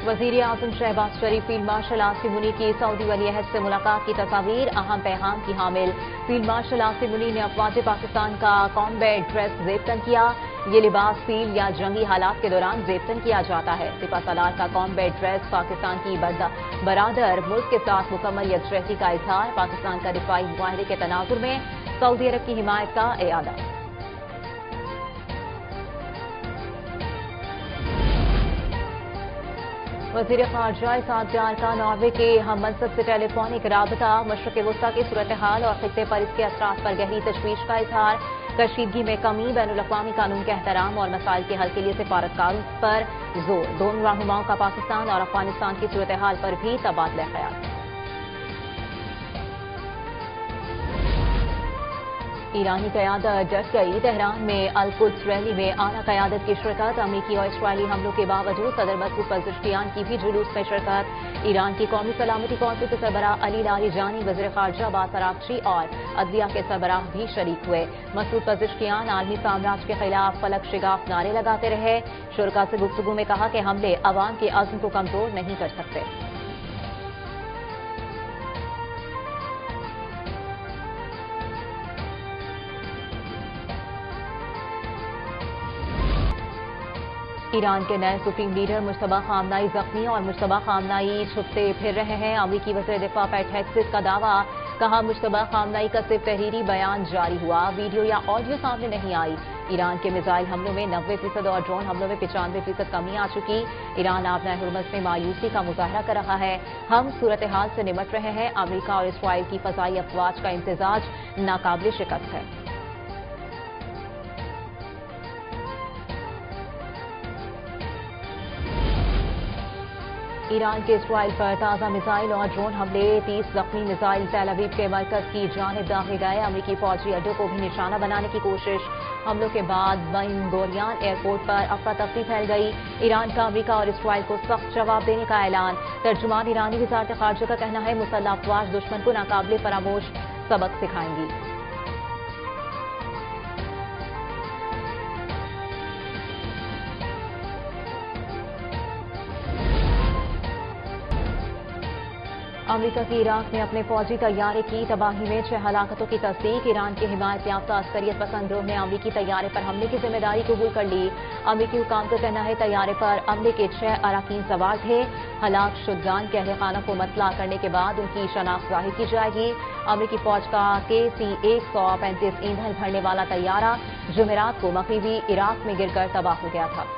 वज़ीर आज़म शहबाज शरीफ field marshal Asim मुनी की Saudi वली अहद से मुलाकात की तस्वीर अहम पैगाम की हामिल। फील्ड मार्शल आसिम मुनी ने अफवाज पाकिस्तान का कॉम्बैट ड्रेस ज़ेबतन किया। ये लिबास फील्ड या जंगी हालात के दौरान ज़ेबतन किया जाता है। सिपा सालार का कॉम्बैट ड्रेस पाकिस्तान की बरादर मुल्क के साथ मुकम्मल यकजहती का इजहार। पाकिस्तान का दिफाई मुआहदे के तनाजुर में सऊदी अरब की हिमायत का एआदा। वज़ीर ख़ारजा इसाक डार का नॉर्वे के हम मनसब से टेलीफोनिक राबता। मशरक़ वस्ता की सूरत हाल और खित्ते पर इसके असरात पर गहरी तशवीश का इजहार। कशीदगी में कमी, बैनुल-अक़वामी कानून के एहतराम और मसाइल के हल के लिए सिफारतकारों पर जोर। दोनों रहनुमाओं का पाकिस्तान और अफगानिस्तान की सूरत हाल पर भी तबादला ख्याल। ईरानी क़यादत डट गई। तेहरान में अल-कुद्स रैली में आला क़यादत की शिरकत। अमरीकी और इसराइली हमलों के बावजूद सदर मसूद पज़ेश्कियान की भी जुलूस में शिरकत। ईरान की कौमी सलामती कौंसिल के सरबराह अली लारीजानी, वज़ीर ख़ारजा अब्बास अराग़ची और अदलिया के सरबराह भी शरीक हुए। मसूद पज़ेश्कियान आलमी साम्राज्य के खिलाफ फलक शिगाफ नारे लगाते रहे। शुरका से गुफ्तगू में कहा कि हमले अवाम के अज़्म को कमज़ोर नहीं कर सकते। ईरान के नए सुप्रीम लीडर मुश्तबा खामनाई जख्मी और मुश्तबा खामनाई छुपते फिर रहे हैं। अमरीकी वज़ीर दिफा पैट हेग्सेस का दावा। कहा मुश्तबा खामनाई का सिर्फ तहरीरी बयान जारी हुआ, वीडियो या ऑडियो सामने नहीं आई। ईरान के मिसाइल हमलों में 90% और ड्रोन हमलों में 95% कमी आ चुकी। ईरान आबना हुर्मस में मायूसी का मुजाहरा कर रहा है। हम सूरत हाल से निमट रहे हैं। अमरीका और इसराइल की फ़ज़ाई अफवाज का इम्तिजाज नाकाबिल शिकस्त है। ईरान के इसराइल पर ताज़ा मिसाइल और ड्रोन हमले। 30 ज़ख्मी। मिसाइल तेल अवीव के मरकज़ की जानिब दाखिल गए। अमरीकी फौजी अड्डों को भी निशाना बनाने की कोशिश। हमलों के बाद बेन गोरियन एयरपोर्ट पर अफरा तफरी फैल गई। ईरान का अमरीका और इसराइल को सख्त जवाब देने का ऐलान। तर्जुमान ईरानी वज़ारत ख़ारजा का कहना है मुसल्लह अफवाज दुश्मन को नाकाबिल फरामोश सबक सिखाएंगी। अमरीका की इराक में अपने फौजी तैयारे की तबाही में 6 हलाकतों की तस्दीक। ईरान के हिमायत याफ्ता अस्करियत पसंद ग्रोह ने अमरीकी तैयारे पर हमले की जिम्मेदारी कबूल कर ली। अमरीकी हुकाम का कहना है तैयारे पर हमले के 6 अराकीन सवार थे। हलाक शुदगान के अहले खाना को मतला करने के बाद उनकी शनाख्त जाहिर की जाएगी। अमरीकी फौज का KC-135 ईंधन भरने वाला तैयारा जुमेरात को मगरिबी इराक में गिरकर तबाह हो गया था।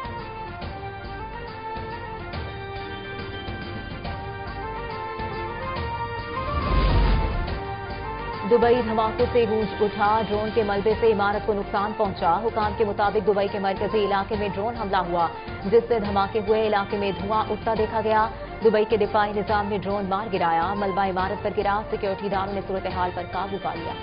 दुबई धमाकों से गूंज उठा। ड्रोन के मलबे से इमारत को नुकसान पहुंचा। हुकाम के मुताबिक दुबई के मरकजी इलाके में ड्रोन हमला हुआ, जिससे धमाके हुए। इलाके में धुआं उठता देखा गया। दुबई के दिफाई निजाम ने ड्रोन मार गिराया। मलबा इमारत पर गिरा। सिक्योरिटी इदारों ने सूरत हाल पर काबू पा लिया।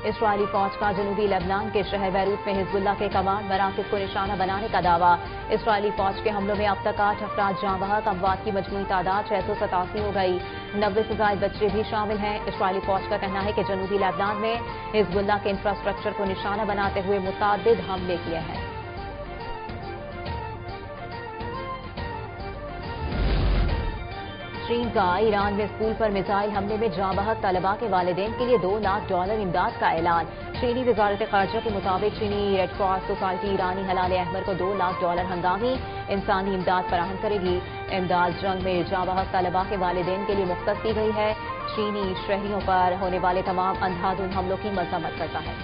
इसराइली फौज का जनूबी लेबनान के शहर बैरूत में हिजबुल्लाह के कमांड मराकज़ को निशाना बनाने का दावा। इसराइली फौज के हमलों में अब तक 8 अफराद जाँ बहक। अमवात की मजमूई तादाद 687 हो गई। 90 से ज़ायद बच्चे भी शामिल हैं। इसराइली फौज का कहना है कि जनूबी लेबनान में हिजबुल्लाह के इंफ्रास्ट्रक्चर को निशाना बनाते हुए मुतअद्दिद हमले किए हैं। चीन का ईरान में स्कूल पर मिसाइल हमले में जाँ बहक तलबा के वालिदैन के लिए $2 लाख इमदाद का ऐलान। चीनी वज़ारत ख़ारजा के मुताबिक चीनी रेड क्रॉस सोसाइटी ईरानी हलाल अहमर को $2 लाख हंगामी इंसानी इमदाद फराहम करेगी। इमदाद जंग में जाँ बहक तलबा के वालिदैन के लिए मुख्तस की गई है। चीनी शहरियों पर होने वाले तमाम अंधाधुंध हमलों की मज़म्मत करता है।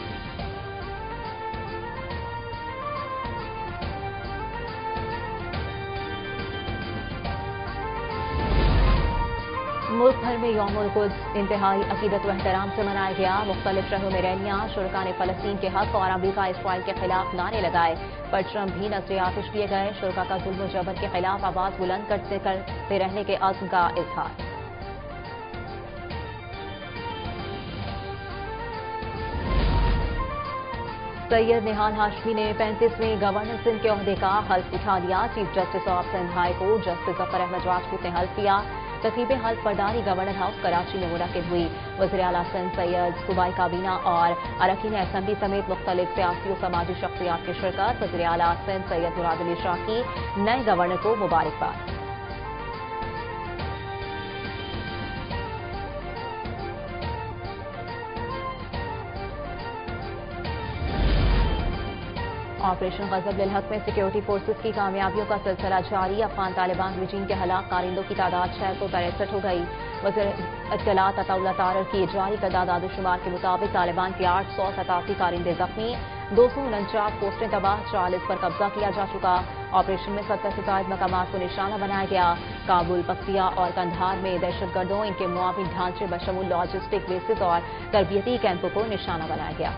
मुल्क भर में यौमुल कुद्स इंतहाई अकीदत व एहतराम से मनाया गया। मुख्तलिफ शहरों में रैलियां। शुरका ने फ़लस्तीन के हक और अमरीका इसराइल के खिलाफ नारे लगाए। परचम भी नज़्र आतिश किए गए। शुरका का जुल्म व जबर के खिलाफ आवाज बुलंद करते रहने के अज़्म का इज़हार। सैयद निहाल हाशमी ने 35वें गवर्नर सिंध के ओहदे का हल्फ उठा लिया। Chief justice of Sindh high court justice Zafar Ahmed Rajput ने हल्फ किया। तकरीब हल्फ बर्दारी गवर्नर हाउस कराची में मुनक्किद हुई। वज़ीर आला सिंध सैयद सूबाई काबीना और अरकान असम्बली समेत मुख्तलिफ सियासी और समाजी शख्सियात की शिरकत। वज़ीर आला सिंध सैयद मुराद अली शाह की नए गवर्नर को मुबारकबाद। ऑपरेशन गजब लिल हक में सिक्योरिटी फोर्सेज की कामयाबियों का सिलसिला जारी। अफगान तालिबान रिजीम के हलाक कारिंदों की तादाद 663 हो गई। वज़ीर इत्तलात अताउल्लाह तारर की जारी करदा दादोशुमार के मुताबिक तालिबान के 887 कारिंदे जख्मी, 249 पोस्टें तबाह, 40 पर कब्जा किया जा चुका। ऑपरेशन में 70 से ज्यादा मकामात को निशाना बनाया गया। काबुल, बख्तिया और कंधार में दहशतगर्दों, इनके मुआविन ढांचे बशमूल लॉजिस्टिक बेसिस और तरबियती कैंपों को निशाना बनाया गया।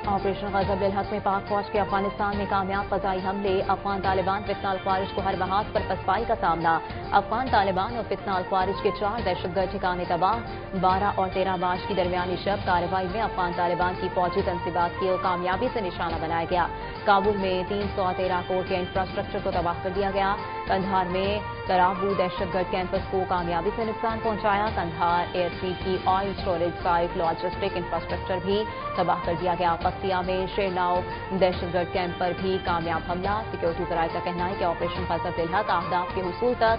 ऑपरेशन गजब लिल हक में पाक फौज के अफगानिस्तान में कामयाब फजाई हमले। अफगान तालिबान फितना अल ख्वारिज को हर बहास पर पसपाई का सामना। अफगान तालिबान और फितना अल ख्वारिज के 4 दहशतगर्द ठिकाने तबाह। 12 और 13 मार्च की दरमियानी शब कार्रवाई में अफगान तालिबान की फौजी तंसीबात की कामयाबी से निशाना बनाया गया। काबुल में 313 कोर के इंफ्रास्ट्रक्चर को तबाह कर दिया गया। कंधार में तराबू दहशतगर्द कैंपस को कामयाबी से नुकसान पहुंचाया। कंधार एयरफील्ड की oil storage site logistic infrastructure भी तबाह कर दिया गया। बख्तिया में शेरनाव दहशतगर्द कैंप पर भी कामयाब हमला। सिक्योरिटी जराये का कहना है कि ऑपरेशन गजब लिल हक अहदाफ के हुसूल तक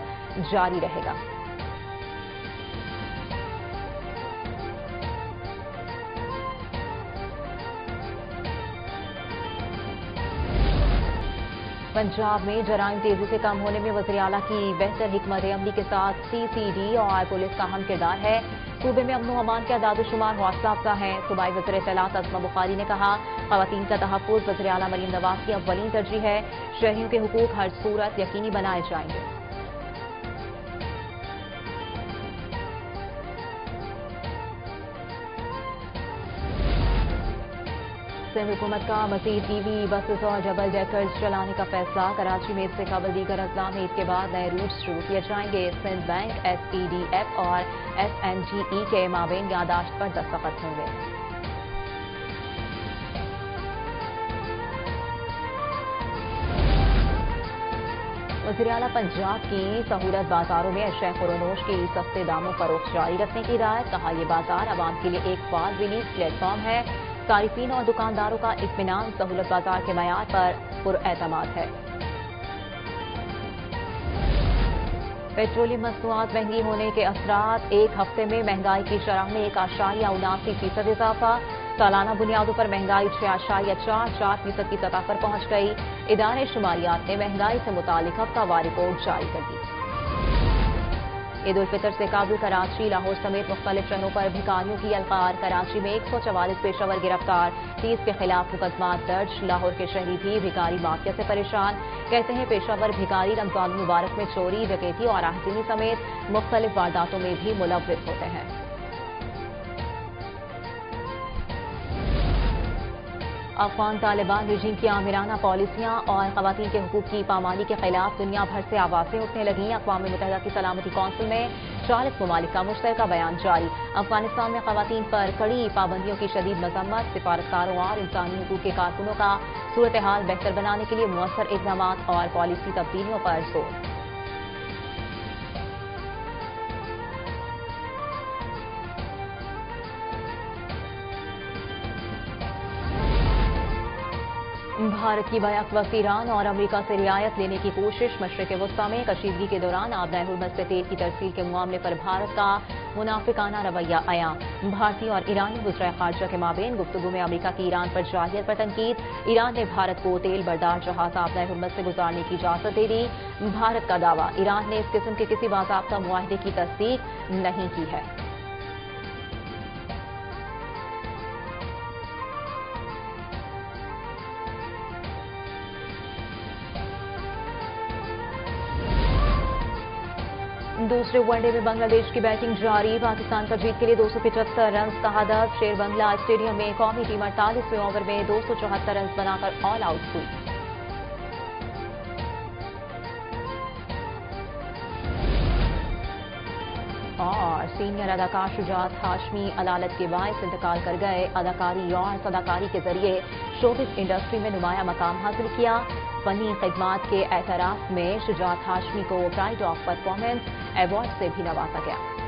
जारी रहेगा। पंजाब में जराइम तेजी से कम होने में वज़ीर आला की बेहतर हिकमत अमली के साथ CCD और पुलिस का अहम किरदार है। सूबे में अमन अमान के दादोशुमार हौसला अफजा है। सूबाई वज़ीर इत्तलात अस्मा बुखारी ने कहा, ख़वातीन का तहफ़्फ़ुज़ वज़ीर आला मरीम नवाज़ की अव्वलीन तरजीह है। शहरियों के हुकूक हर सूरत यकीनी बनाए जाएंगे। सिंध हुकूमत का मज़ीद EV बसेस और डबल डेकर्स चलाने का फैसला। कराची में इससे कबल दीगर अज़ला में ईद के बाद नए रूट्स शुरू किए जाएंगे। सिंध बैंक, SEDF और SMGE के माबेन यादाश्त पर दस्तखत होंगे। वज़ीर आला पंजाब की सहूलत बाजारों में अशया खुरोनोश की सस्ते दामों फरोख्त जारी रखने की हिदायत। कहा, यह बाजार आवाम के लिए एक फाल रिलीज प्लेटफॉर्म है। सारिफीन और दुकानदारों का इत्मीनान सहूलत बाजार के मयार पर पुरएतमाद है। पेट्रोलियम मसनूआत महंगी होने के असरात। एक हफ्ते में महंगाई की शरह में 1.79% इजाफा। सालाना बुनियादों पर महंगाई 6.44% की सतह पर पहुंच गई। इदारे शुमारियात ने महंगाई से मुतालिक हफ्तावार रिपोर्ट जारी कर दी। ईद उल फितर से काबुल, कराची, लाहौर समेत मुख्तलिफ शहरों पर भिखारियों की अलकार। कराची में 144 पेशावर गिरफ्तार, 30 के खिलाफ मुकदमात दर्ज। लाहौर के शहरी भी भिखारी माफिया से परेशान। कहते हैं पेशावर भिखारी रमजान मुबारक में चोरी, डकैती और आगजनी समेत मुख्तलिफ वारदातों में भी मुलव्विस होते हैं। अफगान तालिबान रिजीम की आमिराना पॉलिसियां और खवातीन के हुकूक की पामाली के खिलाफ दुनिया भर से आवाजें उठने लगीं। अक़वाम मुत्तहिदा की सलामती कौंसिल में 40 ममालिक का मुश्तरका बयान जारी। अफगानिस्तान में खवातीन पर कड़ी पाबंदियों की शदीद मजम्मत। सिफारतकारों और इंसानी हुकूक के कारकुनों का सूरत हाल बेहतर बनाने के लिए मुअस्सर इक़दाम और पॉलिसी तब्दीलियों पर जोर। भारत की बैक वक्त ईरान और अमेरिका से रियायत लेने की कोशिश। मशरिक़ वस्ता में कशीदगी के दौरान आबनाए हुर्मज़ से तेल की तरसील के मामले पर भारत का मुनाफिकाना रवैया आया। भारतीय और ईरानी वज़ीर ख़ारजा के माबेन गुफ्तगू में अमेरिका की ईरान पर जाहिर पर तनकीद। ईरान ने भारत को तेल बरदार जहाज आबनाए हुर्मज़ से गुजारने की इजाज़त दे दी। भारत का दावा, ईरान ने इस किस्म के किसी बाज़ाब्ता मुआहदे की तस्दीक नहीं की है। दूसरे वनडे में बांग्लादेश की बैटिंग जारी। पाकिस्तान का जीत के लिए 275 रन का हदफ। शेर बंगला स्टेडियम में कौमी टीम 48वें ओवर में 274 रन बनाकर ऑल आउट हुई। اور سینئر اداکار شجاعت ہاشمی علالت کے باعث انتقال کر گئے. اداکاری اور صداکاری کے ذریعے شوبز انڈسٹری میں نمایاں مقام حاصل کیا. فنی خدمات کے اعتراف میں شجاعت ہاشمی کو پرائڈ آف پرفارمنس ایوارڈ سے بھی نوازا گیا.